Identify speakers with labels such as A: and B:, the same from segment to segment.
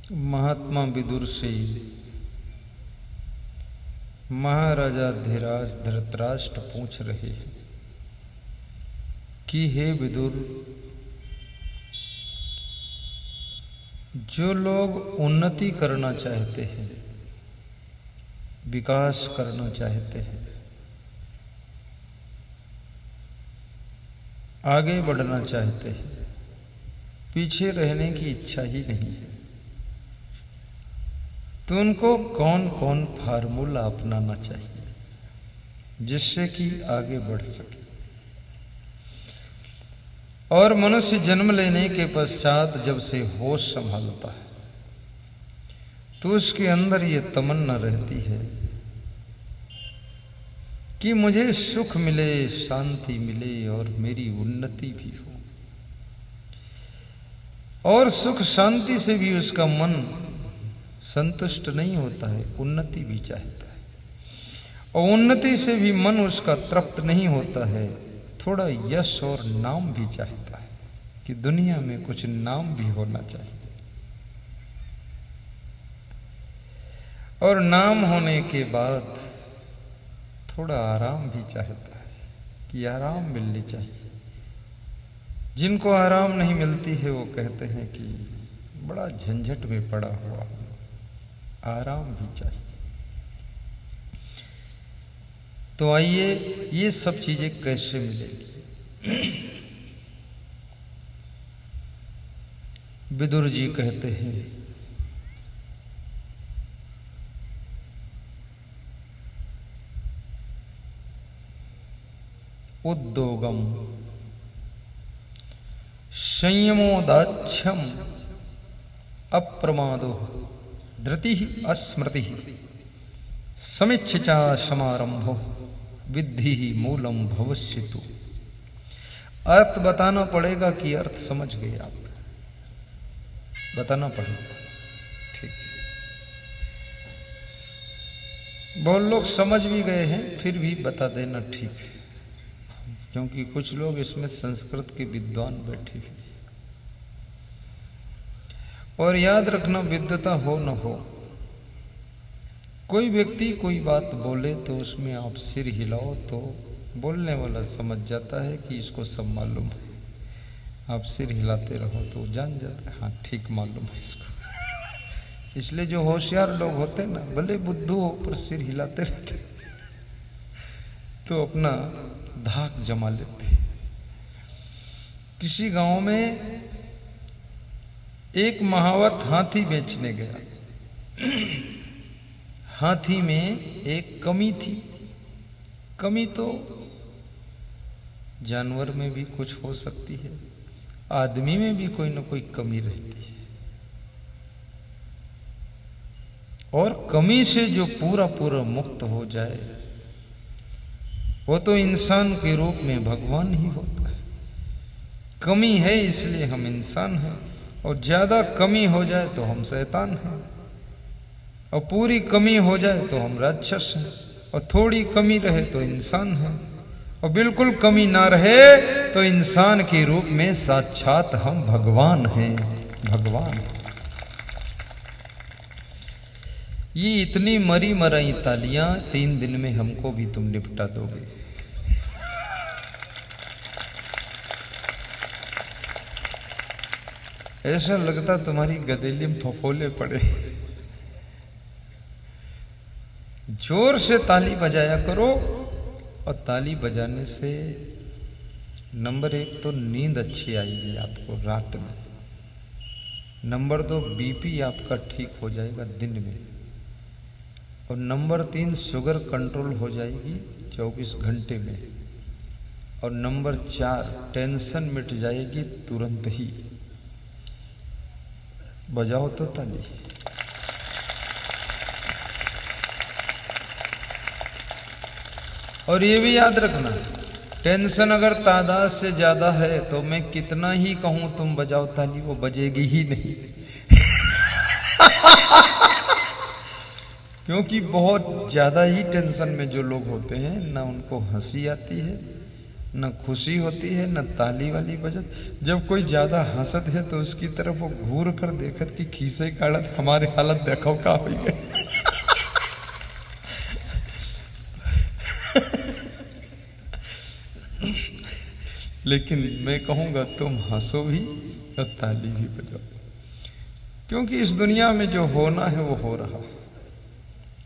A: महात्मा विदुर से महाराजा धीराज धृतराष्ट्र पूछ रहे हैं कि हे विदुर, जो लोग उन्नति करना चाहते हैं, विकास करना चाहते हैं, आगे बढ़ना चाहते हैं, पीछे रहने की इच्छा ही नहीं है, तो उनको कौन कौन फार्मूला अपनाना चाहिए जिससे कि आगे बढ़ सके। और मनुष्य जन्म लेने के पश्चात जब से होश संभालता है तो उसके अंदर ये तमन्ना रहती है कि मुझे सुख मिले, शांति मिले और मेरी उन्नति भी हो। और सुख शांति से भी उसका मन संतुष्ट नहीं होता है, उन्नति भी चाहता है। और उन्नति से भी मन उसका तृप्त नहीं होता है, थोड़ा यश और नाम भी चाहता है कि दुनिया में कुछ नाम भी होना चाहिए। और नाम होने के बाद थोड़ा आराम भी चाहता है कि आराम मिलनी चाहिए। जिनको आराम नहीं मिलती है वो कहते हैं कि बड़ा झंझट में पड़ा हुआ, आराम भी चाहिए। तो आइए ये सब चीजें कैसे मिलेगी। विदुर जी कहते हैं उद्योगम संयमोदाच्छम अप्रमादो धृति अस्मृति समिच्छा समारंभो विद्धि मूलम भविष्यतु। अर्थ बताना पड़ेगा कि अर्थ समझ गए आप? बताना पड़ेगा, ठीक है। बहुत लोग समझ भी गए हैं, फिर भी बता देना ठीक है, क्योंकि कुछ लोग इसमें संस्कृत के विद्वान बैठे हैं। और याद रखना, विद्वता हो न हो, कोई व्यक्ति कोई बात बोले तो उसमें आप सिर हिलाओ तो बोलने वाला समझ जाता है कि इसको सब मालूम है। आप सिर हिलाते रहो तो जान जाता है, हाँ ठीक मालूम है इसको। इसलिए जो होशियार लोग होते हैं ना, भले बुद्धू हो पर सिर हिलाते रहते तो अपना धाक जमा लेते हैं। किसी गांव में एक महावत हाथी बेचने गया। हाथी में एक कमी थी। कमी तो जानवर में भी कुछ हो सकती है, आदमी में भी कोई ना कोई कमी रहती है। और कमी से जो पूरा पूरा मुक्त हो जाए वो तो इंसान के रूप में भगवान ही होता है। कमी है इसलिए हम इंसान हैं, और ज्यादा कमी हो जाए तो हम शैतान हैं, और पूरी कमी हो जाए तो हम राक्षस हैं, और थोड़ी कमी रहे तो इंसान हैं, और बिल्कुल कमी ना रहे तो इंसान के रूप में साक्षात हम भगवान हैं। भगवान। ये इतनी मरी मराई तालियां 3 दिन में हमको भी तुम निपटा दोगे। ऐसा लगता तुम्हारी गदेली में फफोले पड़े। जोर से ताली बजाया करो, और ताली बजाने से नंबर 1 तो नींद अच्छी आएगी आपको रात में, नंबर 2 बीपी आपका ठीक हो जाएगा दिन में, और नंबर 3 शुगर कंट्रोल हो जाएगी 24 घंटे में, और नंबर 4 टेंशन मिट जाएगी तुरंत ही। बजाओ तो ताली। और ये भी याद रखना, टेंशन अगर तादाद से ज्यादा है तो मैं कितना ही कहूं तुम बजाओ ताली, वो बजेगी ही नहीं। क्योंकि बहुत ज्यादा ही टेंशन में जो लोग होते हैं ना, उनको हंसी आती है न खुशी होती है न ताली वाली बजत। जब कोई ज्यादा हंसत है तो उसकी तरफ वो घूर कर देखत कि खीसे काढ़त हमारी हालत देखो का हो गई। लेकिन मैं कहूंगा तुम हंसो भी और ताली भी बजाओ, क्योंकि इस दुनिया में जो होना है वो हो रहा,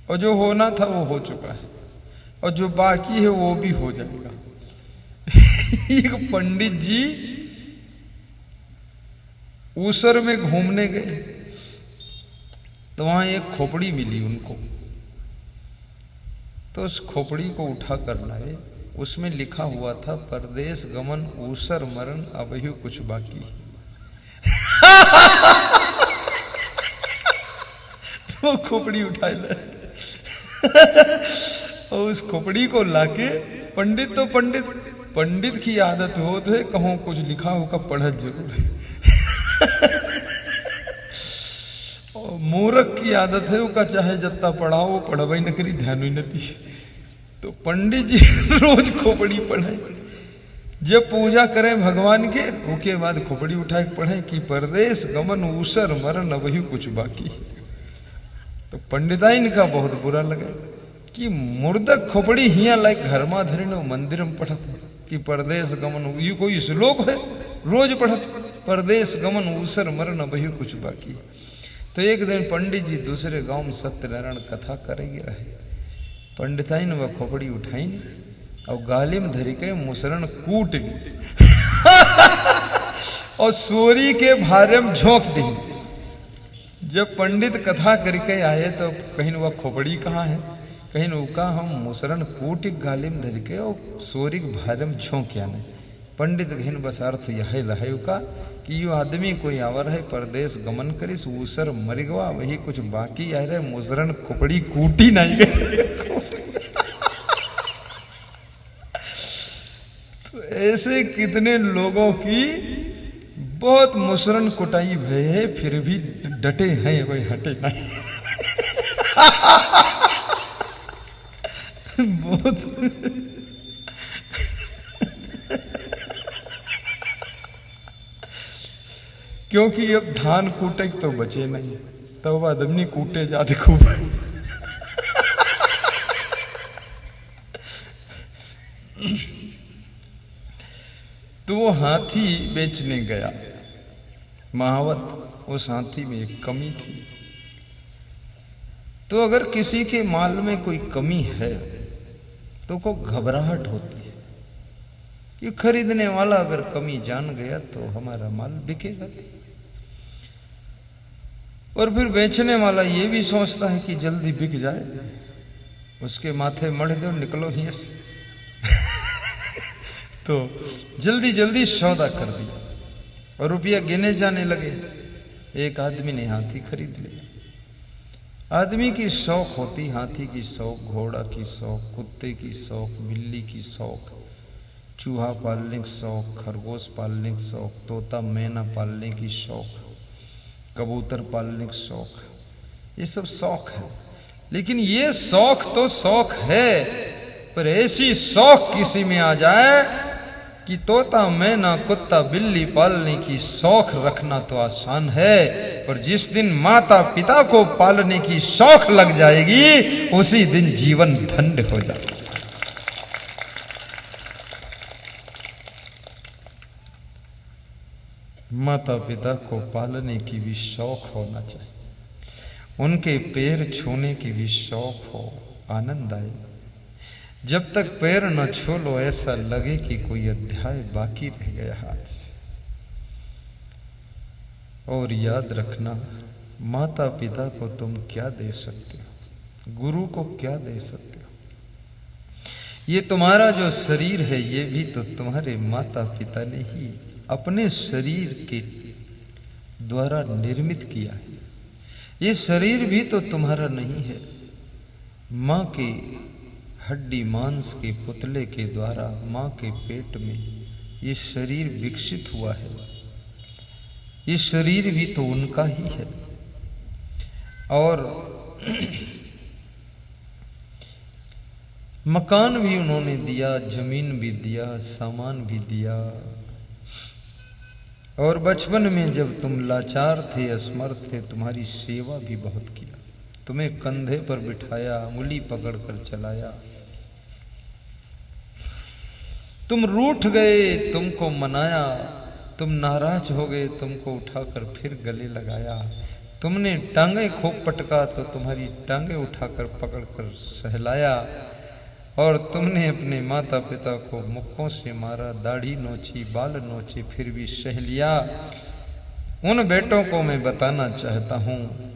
A: और जो होना था वो हो चुका है, और जो बाकी है वो भी हो जाएगा। एक पंडित जी ऊसर में घूमने गए तो वहां एक खोपड़ी मिली उनको, तो उस खोपड़ी को उठा कर लाए। उसमें लिखा हुआ था परदेश गमन ऊसर मरण अबहिं कुछ बाकी। तो खोपड़ी उठाए लाए और उस खोपड़ी को लाके पंडित, तो पंडित की आदत हो तो है कहो कुछ लिखा होगा पढ़त जरूर है। और मूर्ख की आदत है उसका चाहे जत्ता पढ़ाओ पढ़ाई न करी ध्यान ही नती। तो पंडित जी रोज खोपड़ी पढ़े, जब पूजा करें भगवान के उसके बाद खोपड़ी उठा के पढ़े कि परदेश गमन ऊसर मरण अबहिं कुछ बाकी। तो पंडिताइन का बहुत बुरा लगा कि मुर्दक खोपड़ी हिया लाइक घर में धरिनो मंदिर में पढ़त कि परदेश गमन, ये कोई श्लोक है रोज पढ़त परदेश गमन ऊसर मरण अबहिं कुछ बाकी। तो एक दिन पंडित जी दूसरे गांव में सत्यनारायण कथा करेंगे रहे। पंडिताइन वह खोपड़ी उठाइन और गाली में धरी के मुसरण कूट और सोरी के भारे में झोंक दी। जब पंडित कथा करके आए तो कहीं वह खोपड़ी कहाँ है, कहीं उका हम मुसरण कूट गाली में धर के और सोरी के भारे में झोंक आने। पंडित कहीं बस अर्थ यह रहे का कि यो आदमी कोई आवर है परदेश गमन करिस ऊसर मर गवा वही कुछ बाकी आ रहे मुसरण खोपड़ी कूटी नहीं गए। तो ऐसे कितने लोगों की बहुत मुसरन कुटाई भय है फिर भी डटे हैं कोई हटे नहीं। बहुत क्योंकि अब धान कूटे तो बचे नहीं, तब आदमी कूटे जाते खूब। तो वो हाथी बेचने गया महावत, उस हाथी में एक कमी थी। तो अगर किसी के माल में कोई कमी है तो को घबराहट होती है कि खरीदने वाला अगर कमी जान गया तो हमारा माल बिकेगा। और फिर बेचने वाला ये भी सोचता है कि जल्दी बिक जाए, उसके माथे मढ़ दो निकलो ही से। तो जल्दी जल्दी सौदा कर दिया और रुपया गिने जाने लगे। एक आदमी ने हाथी खरीद लिया। आदमी की शौक होती, हाथी की शौक, घोड़ा की शौक, कुत्ते की शौक, बिल्ली की शौक, चूहा पालने की शौक, खरगोश पालने की शौक, तोता मैना पालने की शौक, कबूतर पालने की शौक, ये सब शौक है। लेकिन ये शौक तो शौक है, पर ऐसी शौक किसी में आ जाए कि तोता मैना कुत्ता बिल्ली पालने की शौक रखना तो आसान है, पर जिस दिन माता पिता को पालने की शौक लग जाएगी उसी दिन जीवन धन्य हो जाएगा। माता पिता को पालने की भी शौक होना चाहिए, उनके पैर छूने की भी शौक हो, आनंद आए। जब तक पैर न छू लो ऐसा लगे कि कोई अध्याय बाकी रह गया हाथ। और याद रखना, माता पिता को तुम क्या दे सकते हो, गुरु को क्या दे सकते हो। ये तुम्हारा जो शरीर है ये भी तो तुम्हारे माता पिता ने ही अपने शरीर के द्वारा निर्मित किया है। ये शरीर भी तो तुम्हारा नहीं है, माँ के हड्डी मांस के पुतले के द्वारा माँ के पेट में ये शरीर विकसित हुआ है। ये शरीर भी तो उनका ही है। और मकान भी उन्होंने दिया, जमीन भी दिया, सामान भी दिया। और बचपन में जब तुम लाचार थे, असमर्थ थे, तुम्हारी सेवा भी बहुत किया। तुम्हें कंधे पर बिठाया, उंगली पकड़कर चलाया। तुम रूठ गए, तुमको मनाया। तुम नाराज हो गए, तुमको उठाकर फिर गले लगाया। तुमने टांगे खूब पटका तो तुम्हारी टांगे उठाकर पकड़कर सहलाया। और तुमने अपने माता पिता को मुक्कों से मारा, दाढ़ी नोची, बाल नोचे, फिर भी सह लिया। उन बेटों को मैं बताना चाहता हूँ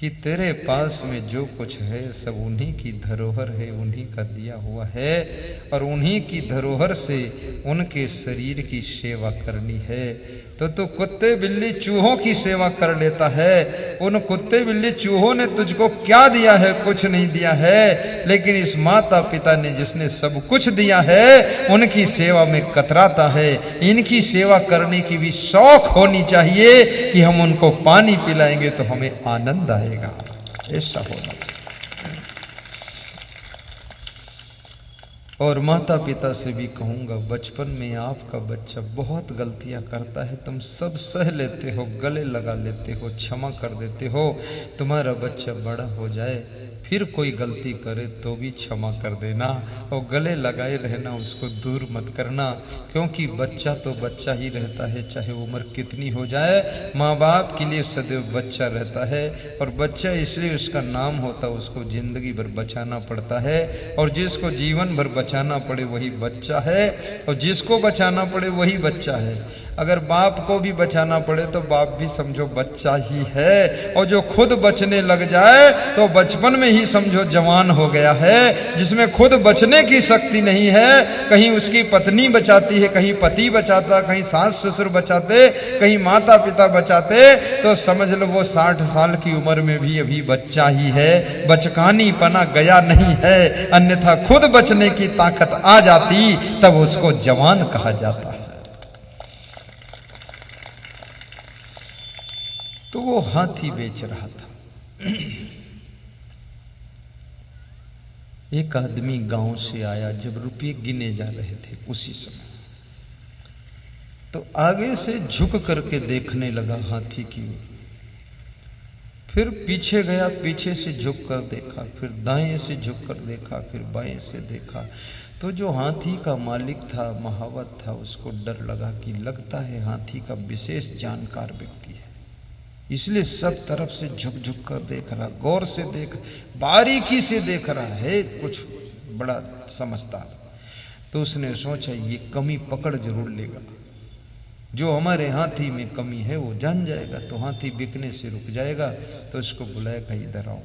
A: कि तेरे पास में जो कुछ है सब उन्हीं की धरोहर है, उन्हीं का दिया हुआ है। और उन्हीं की धरोहर से उनके शरीर की सेवा करनी है। तो तू कुत्ते बिल्ली चूहों की सेवा कर लेता है। उन कुत्ते बिल्ली चूहों ने तुझको क्या दिया है? कुछ नहीं दिया है। लेकिन इस माता पिता ने जिसने सब कुछ दिया है उनकी सेवा में कतराता है। इनकी सेवा करने की भी शौक होनी चाहिए कि हम उनको पानी पिलाएंगे तो हमें आनंद आएगा। ऐसा होना। और माता पिता से भी कहूँगा, बचपन में आपका बच्चा बहुत गलतियाँ करता है, तुम सब सह लेते हो, गले लगा लेते हो, क्षमा कर देते हो। तुम्हारा बच्चा बड़ा हो जाए फिर कोई गलती करे तो भी क्षमा कर देना और गले लगाए रहना, उसको दूर मत करना। क्योंकि बच्चा तो बच्चा ही रहता है, चाहे उम्र कितनी हो जाए। माँ बाप के लिए सदैव बच्चा रहता है। और बच्चा इसलिए उसका नाम होता है, उसको जिंदगी भर बचाना पड़ता है। और जिसको जीवन भर बचाना पड़े वही बच्चा है, और जिसको बचाना पड़े वही बच्चा है। अगर बाप को भी बचाना पड़े तो बाप भी समझो बच्चा ही है। और जो खुद बचने लग जाए तो बचपन में ही समझो जवान हो गया है। जिसमें खुद बचने की शक्ति नहीं है, कहीं उसकी पत्नी बचाती है, कहीं पति बचाता, कहीं सास ससुर बचाते, कहीं माता पिता बचाते, तो समझ लो वो 60 साल की उम्र में भी अभी बच्चा ही है। बचकानी पना गया नहीं है। अन्यथा खुद बचने की ताकत आ जाती तब उसको जवान कहा जाता है। तो वो हाथी बेच रहा था। एक आदमी गांव से आया, जब रुपये गिने जा रहे थे उसी समय, तो आगे से झुक करके देखने लगा हाथी की ओर। फिर पीछे गया, पीछे से झुक कर देखा, फिर दाएं से झुक कर देखा, फिर बाएं से देखा। तो जो हाथी का मालिक था, महावत था, उसको डर लगा कि लगता है हाथी का विशेष जानकार व्यक्ति है, इसलिए सब तरफ से झुक झुक कर देख रहा, गौर से देख, बारीकी से देख रहा है, कुछ बड़ा समझदार। तो उसने सोचा ये कमी पकड़ जरूर लेगा, जो हमारे हाथी में कमी है वो जान जाएगा तो हाथी बिकने से रुक जाएगा। तो उसको बुलाया, कहा इधर आओ।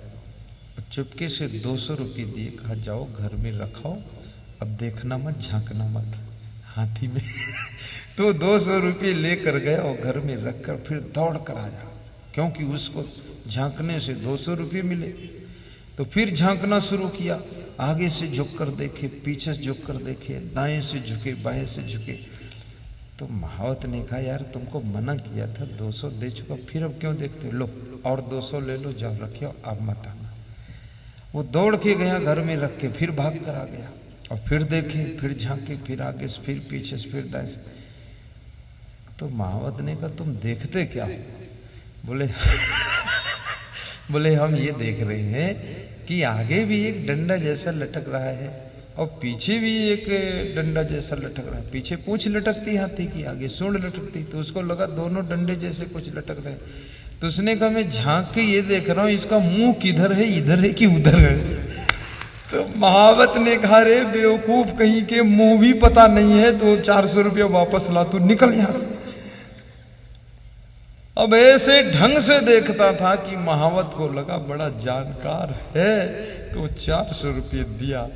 A: चुपके से 200 रुपये दिए, कहा जाओ घर में रखाओ, अब देखना मत, झांकना मत हाथी में। तो 200 रुपये लेकर गया और घर में रखकर फिर दौड़ कर आया, क्योंकि उसको झांकने से 200 रुपये मिले। तो फिर झांकना शुरू किया, आगे से झुक कर देखे, पीछे से झुक कर देखे, दाएं से झुके, बाएं से झुके। तो महावत ने कहा यार तुमको मना किया था, 200 दे चुका, फिर अब क्यों देखते? लो और 200 ले लो, जाओ रखियो, अब मत आना। वो दौड़ के गया, घर में रख के फिर भाग कर आ गया, और फिर देखे, फिर झांके, फिर आगे से, फिर पीछे से, फिर दाएं से। तो महावत ने कहा तुम देखते क्या हो? बोले हम ये देख रहे हैं कि आगे भी एक डंडा जैसा लटक रहा है और पीछे भी एक डंडा जैसा लटक रहा है। पीछे पूंछ लटकती हाथी की, आगे सूंड लटकती। तो उसको लगा दोनों डंडे जैसे कुछ लटक रहे। तो उसने कहा मैं झांक के ये देख रहा हूं, इसका मुंह किधर है, इधर है कि उधर है? तो महावत ने कहा रे बेवकूफ कहीं के, मुंह भी पता नहीं है तो 400 रुपया वापस ला, तू निकल यहां से। अब ऐसे ढंग से देखता था कि महावत को लगा बड़ा जानकार है, तो 400 रुपये दिया।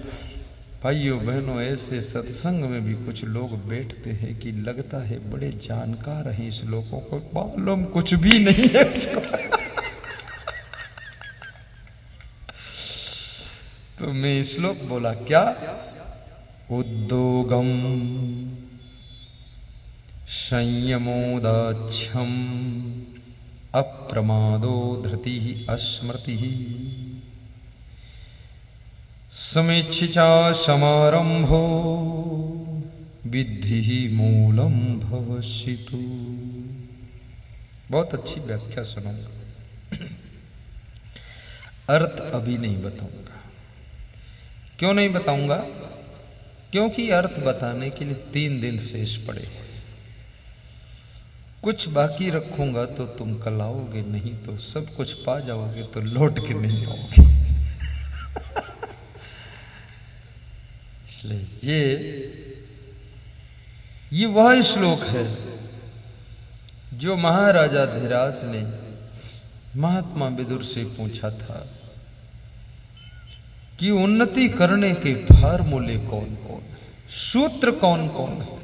A: भाइयों बहनों, ऐसे सत्संग में भी कुछ लोग बैठते हैं कि लगता है बड़े जानकार हैं, इस लोगों को मालूम कुछ भी नहीं है इसको। तो मैं श्लोक बोला क्या, उद्योगम संयमोदाच्छम अप्रमादो धृति अस्मृति। समेच्छिचा समारंभो विद्धि मूलम भवसितु। बहुत अच्छी व्याख्या सुनूंगा, अर्थ अभी नहीं बताऊंगा। क्यों नहीं बताऊंगा? क्योंकि अर्थ बताने के लिए 3 दिन शेष पड़े हैं। कुछ बाकी रखूंगा तो तुम कल आओगे, नहीं तो सब कुछ पा जाओगे तो लौट के नहीं आओगे। इसलिए ये वह श्लोक है जो महाराजा धीराज ने महात्मा विदुर से पूछा था कि उन्नति करने के फार्मूले कौन कौन है, सूत्र कौन कौन है।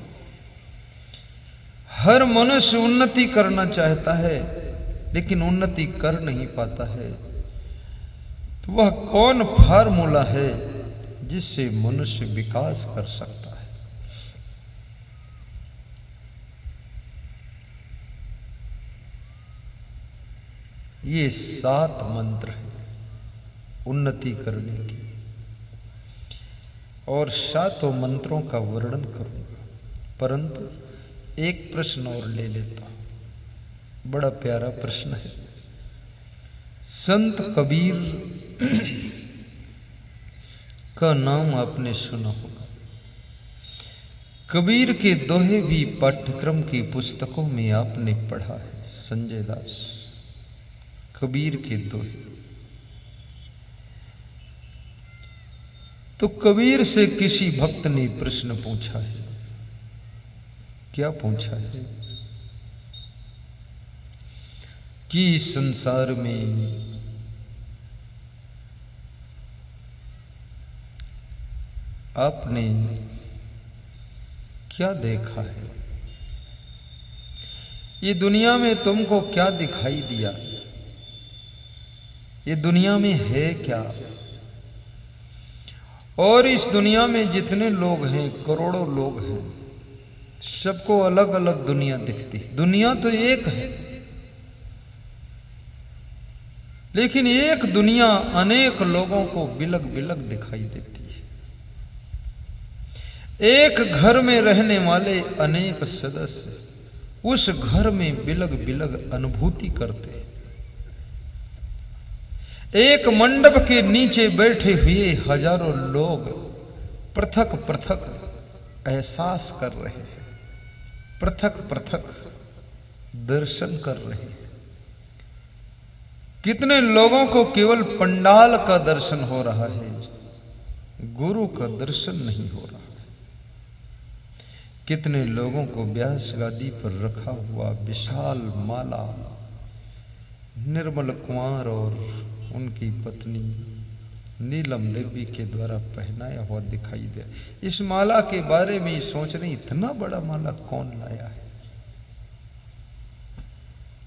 A: हर मनुष्य उन्नति करना चाहता है लेकिन उन्नति कर नहीं पाता है, तो वह कौन फार्मूला है जिससे मनुष्य विकास कर सकता है। ये 7 मंत्र है उन्नति करने की, और 7 मंत्रों का वर्णन करूंगा, परंतु एक प्रश्न और ले लेता हूं। बड़ा प्यारा प्रश्न है। संत कबीर का नाम आपने सुना होगा। कबीर के दोहे भी पाठ्यक्रम की पुस्तकों में आपने पढ़ा है। संजय दास कबीर के दोहे। तो कबीर से किसी भक्त ने प्रश्न पूछा है। क्या पूछा है? कि इस संसार में आपने क्या देखा है? ये दुनिया में तुमको क्या दिखाई दिया? ये दुनिया में है क्या? और इस दुनिया में जितने लोग हैं, करोड़ों लोग हैं, सबको अलग अलग दुनिया दिखती। दुनिया तो एक है, लेकिन एक दुनिया अनेक लोगों को बिलग बिलग दिखाई देती है। एक घर में रहने वाले अनेक सदस्य उस घर में बिलग बिलग अनुभूति करते हैं। एक मंडप के नीचे बैठे हुए हजारों लोग पृथक पृथक एहसास कर रहे हैं, पृथक पृथक दर्शन कर रहे हैं। कितने लोगों को केवल पंडाल का दर्शन हो रहा है, गुरु का दर्शन नहीं हो रहा। कितने लोगों को व्यास गादी पर रखा हुआ विशाल माला निर्मल कुंवर और उनकी पत्नी नीलम देवी के द्वारा पहनाया हुआ दिखाई दे। इस माला के बारे में सोच रहे, इतना बड़ा माला कौन लाया है?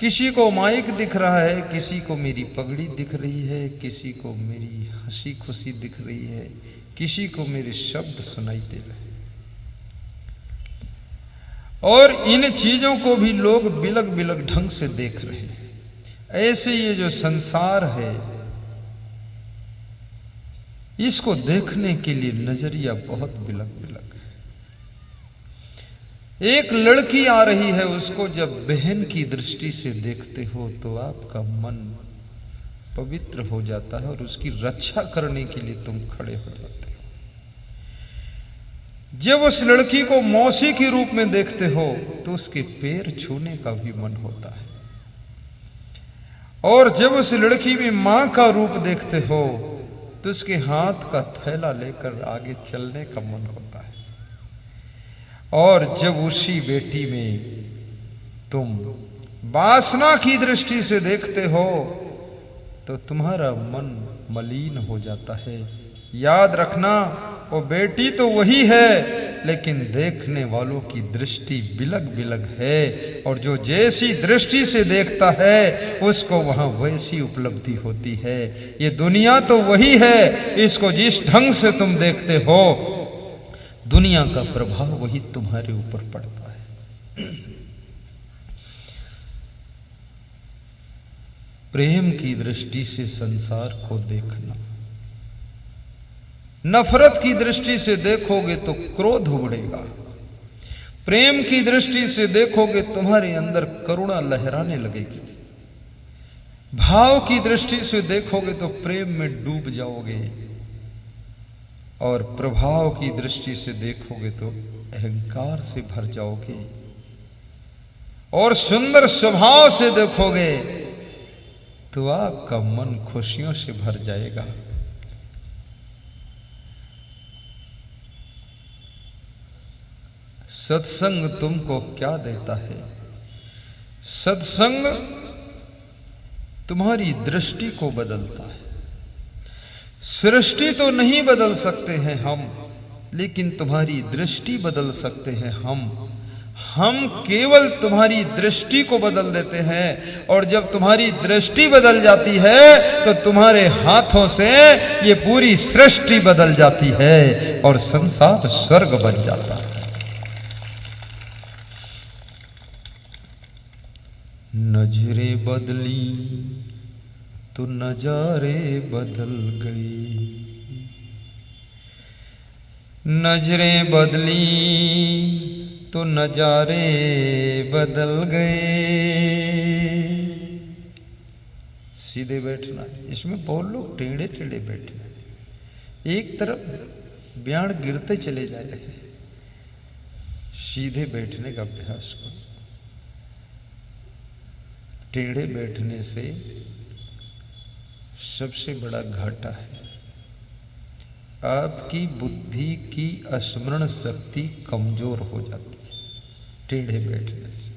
A: किसी को माइक दिख रहा है, किसी को मेरी पगड़ी दिख रही है, किसी को मेरी हंसी खुशी दिख रही है, किसी को मेरे शब्द सुनाई दे रहे हैं। और इन चीजों को भी लोग बिलग बिलग ढंग से देख रहे हैं। ऐसे ये जो संसार है, इसको देखने के लिए नजरिया बहुत बिलग बिलग है। एक लड़की आ रही है, उसको जब बहन की दृष्टि से देखते हो तो आपका मन पवित्र हो जाता है और उसकी रक्षा करने के लिए तुम खड़े हो जाते हो। जब उस लड़की को मौसी के रूप में देखते हो तो उसके पैर छूने का भी मन होता है, और जब उस लड़की में मां का रूप देखते हो तो उसके हाथ का थैला लेकर आगे चलने का मन होता है। और जब उसी बेटी में तुम वासना की दृष्टि से देखते हो तो तुम्हारा मन मलिन हो जाता है। याद रखना, वो बेटी तो वही है, लेकिन देखने वालों की दृष्टि बिलग बिलग है, और जो जैसी दृष्टि से देखता है उसको वहां वैसी उपलब्धि होती है। ये दुनिया तो वही है, इसको जिस ढंग से तुम देखते हो दुनिया का प्रभाव वही तुम्हारे ऊपर पड़ता है। प्रेम की दृष्टि से संसार को देखना, नफरत की दृष्टि से देखोगे तो क्रोध उबड़ेगा, प्रेम की दृष्टि से देखोगे तुम्हारे अंदर करुणा लहराने लगेगी, भाव की दृष्टि से देखोगे तो प्रेम में डूब जाओगे, और प्रभाव की दृष्टि से देखोगे तो अहंकार से भर जाओगे, और सुंदर स्वभाव से देखोगे तो आपका मन खुशियों से भर जाएगा। सत्संग तुमको क्या देता है? सत्संग तुम्हारी दृष्टि को बदलता है। सृष्टि तो नहीं बदल सकते हैं हम, लेकिन तुम्हारी दृष्टि बदल सकते हैं हम केवल तुम्हारी दृष्टि को बदल देते हैं, और जब तुम्हारी दृष्टि बदल जाती है तो तुम्हारे हाथों से ये पूरी सृष्टि बदल जाती है और संसार स्वर्ग बन जाता है। नजरें बदली तो नजारे बदल गई, नजरें बदली तो नजारे बदल गए। सीधे बैठना, इसमें बहुत लोग टेढ़े टेढ़े बैठे, एक तरफ ब्याण गिरते चले जा रहे हैं। सीधे बैठने का अभ्यास करो। टेढ़े बैठने से सबसे बड़ा घाटा है, आपकी बुद्धि की स्मरण शक्ति कमजोर हो जाती है टेढ़े बैठने से,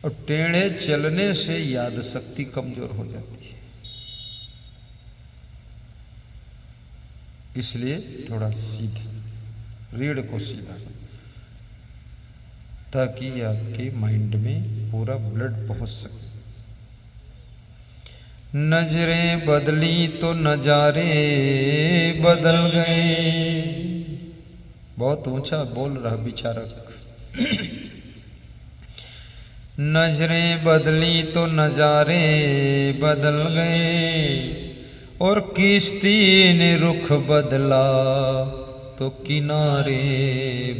A: और टेढ़े चलने से याद शक्ति कमजोर हो जाती है। इसलिए थोड़ा सीधे रीढ़ को सीधा, ताकि आपके माइंड में पूरा ब्लड पहुंच सके। नजरें बदली तो नजारे बदल गए। बहुत ऊंचा बोल रहा बेचारा। नजरें बदली तो नजारे बदल गए, और किश्ती ने रुख बदला तो किनारे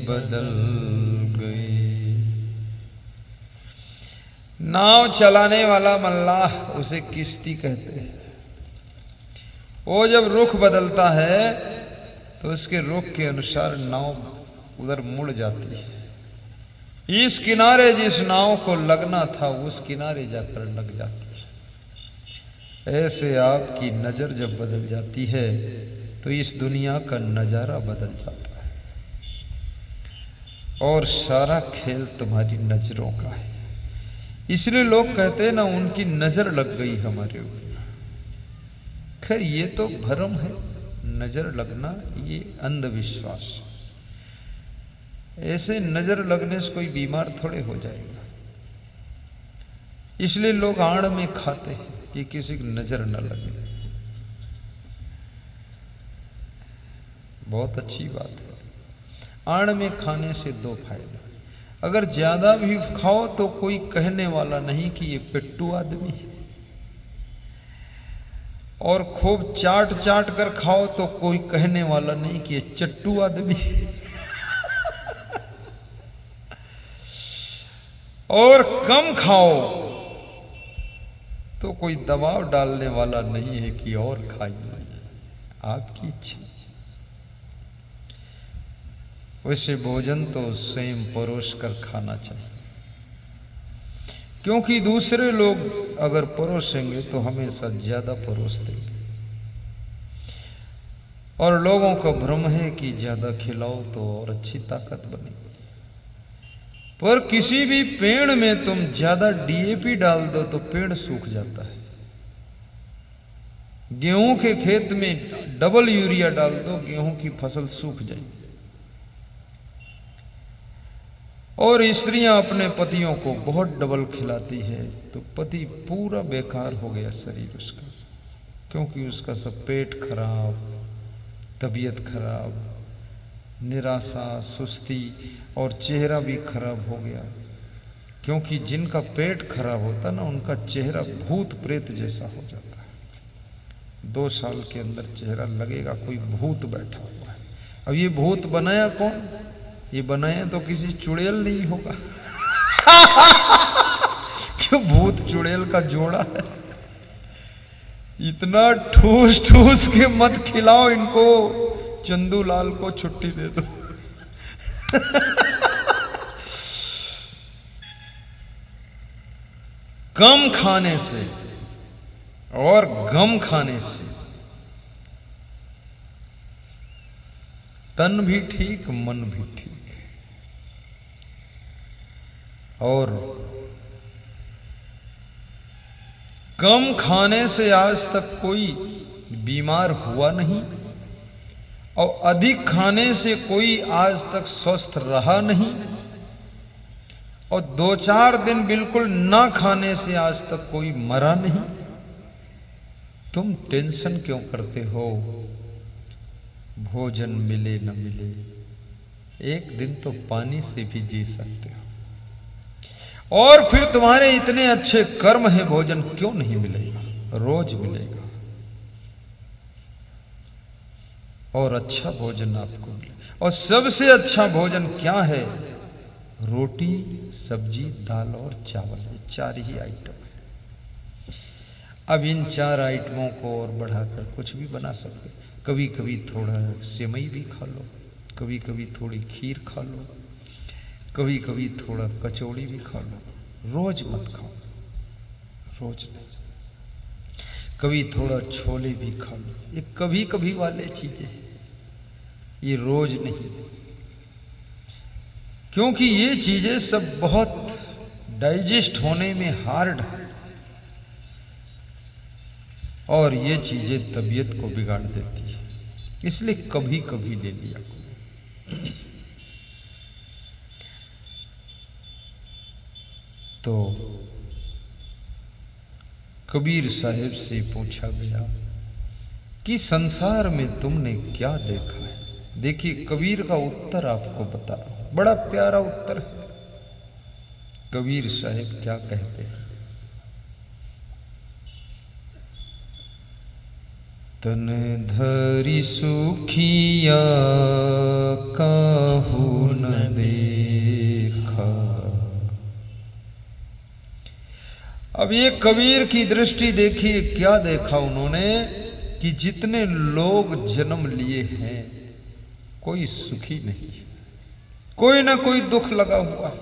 A: बदल गए। नाव चलाने वाला मल्लाह, उसे किश्ती कहते हैं। वो जब रुख बदलता है तो उसके रुख के अनुसार नाव उधर मुड़ जाती है। इस किनारे जिस नाव को लगना था उस किनारे जाकर लग जाती है। ऐसे आपकी नजर जब बदल जाती है तो इस दुनिया का नजारा बदल जाता है, और सारा खेल तुम्हारी नजरों का है। इसलिए लोग कहते हैं ना, उनकी नजर लग गई हमारे ऊपर। खैर ये तो भ्रम है, नजर लगना ये अंधविश्वास। ऐसे नजर लगने से कोई बीमार थोड़े हो जाएगा। इसलिए लोग आड़ में खाते हैं कि किसी की नजर न लगे। बहुत अच्छी बात है। आड़ में खाने से दो फायदे, अगर ज्यादा भी खाओ तो कोई कहने वाला नहीं कि ये पिट्टू आदमी है, और खूब चाट चाट कर खाओ तो कोई कहने वाला नहीं कि ये चट्टू आदमी है। और कम खाओ तो कोई दबाव डालने वाला नहीं है कि और खाइए, आपकी इच्छा। वैसे भोजन तो स्वयं परोस कर खाना चाहिए, क्योंकि दूसरे लोग अगर परोसेंगे तो हमेशा ज्यादा परोस देंगे, और लोगों का भ्रम है कि ज्यादा खिलाओ तो और अच्छी ताकत बनेगी। पर किसी भी पेड़ में तुम ज्यादा डीएपी डाल दो तो पेड़ सूख जाता है। गेहूं के खेत में डबल यूरिया डाल दो, गेहूं की फसल सूख जाएगी। और स्त्रियां अपने पतियों को बहुत डबल खिलाती है तो पति पूरा बेकार हो गया शरीर उसका, क्योंकि उसका सब पेट खराब, तबीयत खराब, निराशा, सुस्ती, और चेहरा भी खराब हो गया। क्योंकि जिनका पेट खराब होता ना, उनका चेहरा भूत प्रेत जैसा हो जाता है, 2 साल के अंदर चेहरा लगेगा कोई भूत बैठा हुआ है। अब ये भूत बनाया कौन? ये बनाया तो किसी चुड़ैल नहीं होगा। क्यों? भूत चुड़ैल का जोड़ा है। इतना ठूस ठूस के मत खिलाओ इनको, चंदूलाल को छुट्टी दे दो। कम खाने से और गम खाने से तन भी ठीक, मन भी ठीक है। और कम खाने से आज तक कोई बीमार हुआ नहीं, और अधिक खाने से कोई आज तक स्वस्थ रहा नहीं, और 2-4 दिन बिल्कुल ना खाने से आज तक कोई मरा नहीं। तुम टेंशन क्यों करते हो? भोजन मिले न मिले, एक दिन तो पानी से भी जी सकते हो। और फिर तुम्हारे इतने अच्छे कर्म है, भोजन क्यों नहीं मिलेगा? रोज मिलेगा। और अच्छा भोजन आपको मिले। और सबसे अच्छा भोजन क्या है? रोटी, सब्जी, दाल और चावल, ये 4 ही आइटम है। अब इन 4 आइटमों को और बढ़ाकर कुछ भी बना सकते। कभी कभी थोड़ा सेवई भी खा लो, कभी कभी थोड़ी खीर खा लो, कभी कभी थोड़ा कचौड़ी भी खा लो। रोज मत खाओ, रोज नहीं। कभी थोड़ा छोले भी खा लो। ये कभी कभी वाले चीजें, ये रोज नहीं। क्योंकि ये चीजें सब बहुत डाइजेस्ट होने में हार्ड है, और ये चीजें तबीयत को बिगाड़ देती है। इसलिए कभी कभी ले लिया करो। तो कबीर साहिब से पूछा गया कि संसार में तुमने क्या देखा है? देखिए कबीर का उत्तर आपको बता रहा हूं, बड़ा प्यारा उत्तर है। कबीर साहिब क्या कहते हैं? तन धरि सुखिया काहू न देखा। अब ये कबीर की दृष्टि देखिए, क्या देखा उन्होंने कि जितने लोग जन्म लिए हैं कोई सुखी नहीं है, कोई ना कोई दुख लगा हुआ है।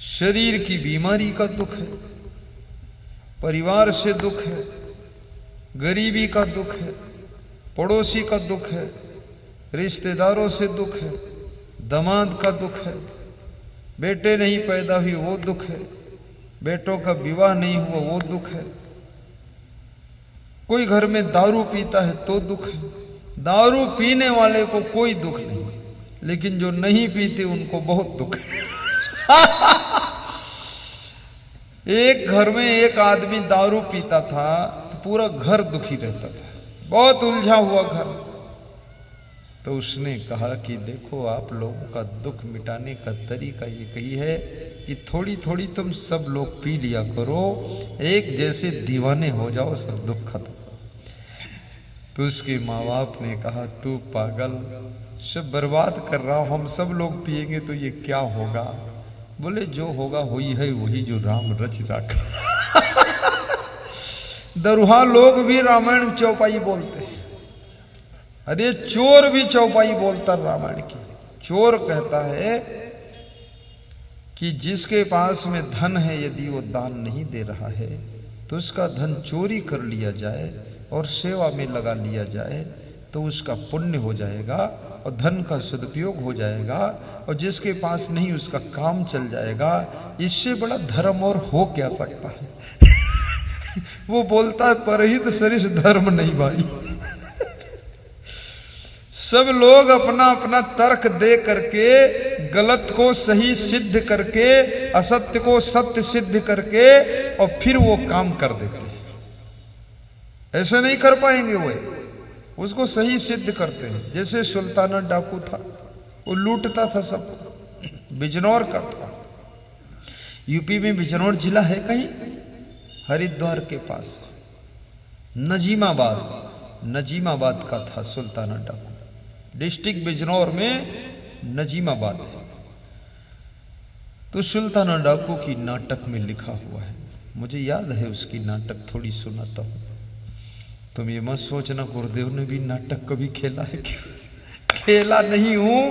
A: शरीर की बीमारी का दुख है, परिवार से दुख है, गरीबी का दुख है, पड़ोसी का दुख है, रिश्तेदारों से दुख है, दामाद का दुख है, बेटे नहीं पैदा हुए वो दुख है, बेटों का विवाह नहीं हुआ वो दुख है। कोई घर में दारू पीता है तो दुख है। दारू पीने वाले को कोई दुख नहीं, लेकिन जो नहीं पीते उनको बहुत दुख है। एक घर में एक आदमी दारू पीता था तो पूरा घर दुखी रहता था, बहुत उलझा हुआ घर। तो उसने कहा कि देखो, आप लोगों का दुख मिटाने का तरीका ये कही है कि थोड़ी थोड़ी तुम सब लोग पी लिया करो, एक जैसे दीवाने हो जाओ, सब दुख खत्म। तो उसके माँ बाप ने कहा, तू पागल, सब बर्बाद कर रहा हूं, हम सब लोग पिएंगे तो ये क्या होगा? बोले जो होगा वही है, वही जो राम रच रखा। दरुहा लोग भी रामायण चौपाई बोलते हैं। अरे चोर भी चौपाई बोलता रामायण की। चोर कहता है कि जिसके पास में धन है, यदि वो दान नहीं दे रहा है तो उसका धन चोरी कर लिया जाए और सेवा में लगा लिया जाए तो उसका पुण्य हो जाएगा और धन का सदुपयोग हो जाएगा, और जिसके पास नहीं उसका काम चल जाएगा। इससे बड़ा धर्म और हो क्या सकता है? वो बोलता है परहित सरिस धर्म नहीं भाई। सब लोग अपना अपना तर्क दे करके, गलत को सही सिद्ध करके, असत्य को सत्य सिद्ध करके, और फिर वो काम कर देते हैं। ऐसे नहीं कर पाएंगे, वो उसको सही सिद्ध करते हैं। जैसे सुल्ताना डाकू था, वो लूटता था सबको, बिजनौर का था। यूपी में बिजनौर जिला है कहीं, हरिद्वार के पास। नजीमाबाद का था सुल्ताना डाकू। डिस्ट्रिक्ट बिजनौर में नजीमाबाद है। तो सुल्ताना डाकू की नाटक में लिखा हुआ है, मुझे याद है उसकी नाटक, थोड़ी सुनाता हूं। तुम ये मत सोचना गुरुदेव ने भी नाटक कभी खेला है क्या? खेला नहीं हूं,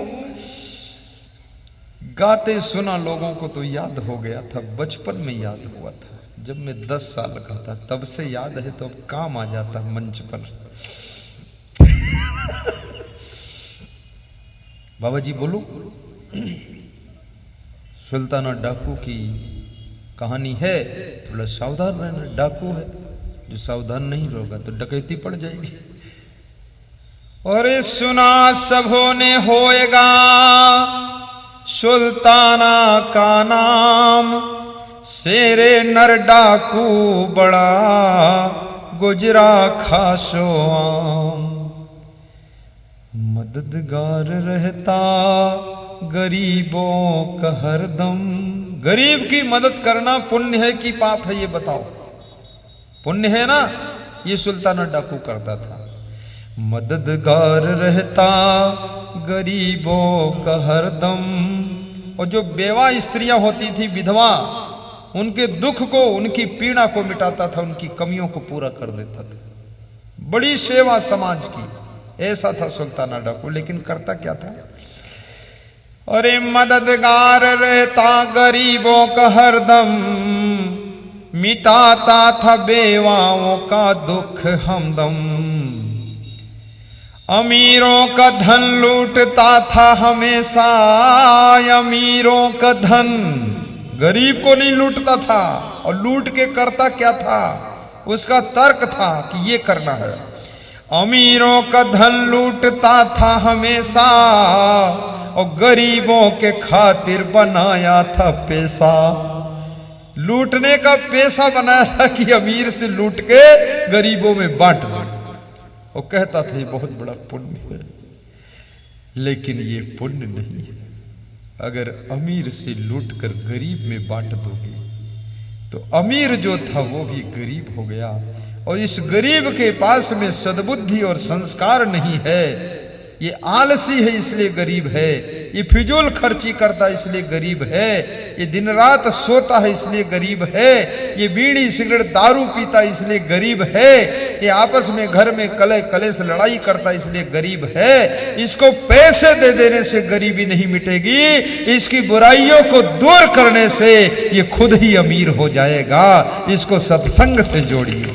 A: गाते सुना लोगों को तो याद हो गया था, बचपन में याद हुआ था। जब मैं 10 साल का था तब से याद है, तो अब काम आ जाता मंच पर। बाबा जी बोलो। सुल्ताना डाकू की कहानी है, थोड़ा सावधान रहना। डाकू है, जो सावधान नहीं रहेगा तो डकैती पड़ जाएगी। और सुना सबों ने होएगा सुल्ताना का नाम, शेरे नर डाकू बड़ा गुजरा खासो आम। मददगार रहता गरीबों का हरदम। गरीब की मदद करना पुण्य है कि पाप है, ये बताओ। पुण्य है ना? ये सुल्ताना डाकू करता था। मददगार रहता गरीबों का हरदम। और जो बेवा स्त्रियां होती थी, विधवा, उनके दुख को, उनकी पीड़ा को मिटाता था, उनकी कमियों को पूरा कर देता था। बड़ी सेवा समाज की, ऐसा था सुल्ताना डाकू। लेकिन करता क्या था? अरे मददगार रहता गरीबों का हरदम, मिटाता था बेवाओं का दुख हमदम। अमीरों का धन लूटता था हमेशा, अमीरों का धन गरीब को नहीं लूटता था। और लूट के करता क्या था? उसका तर्क था कि ये करना है। अमीरों का धन लूटता था हमेशा, और गरीबों के खातिर बनाया था पैसा। लूटने का पैसा बनाया था कि अमीर से लूट के गरीबों में बांट दो। और कहता था ये बहुत बड़ा पुण्य है। लेकिन ये पुण्य नहीं है। अगर अमीर से लूटकर गरीब में बांट दोगे तो अमीर जो था वो भी गरीब हो गया। और इस गरीब के पास में सद्बुद्धि और संस्कार नहीं है। ये आलसी है इसलिए गरीब है, ये फिजूल खर्ची करता है इसलिए गरीब है, ये दिन रात सोता है इसलिए गरीब है, ये बीड़ी सिगरेट दारू पीता है इसलिए गरीब है, ये आपस में घर में कलेश लड़ाई करता है इसलिए गरीब है। इसको पैसे दे देने से गरीबी नहीं मिटेगी, इसकी बुराइयों को दूर करने से ये खुद ही अमीर हो जाएगा। इसको सत्संग से जोड़िए।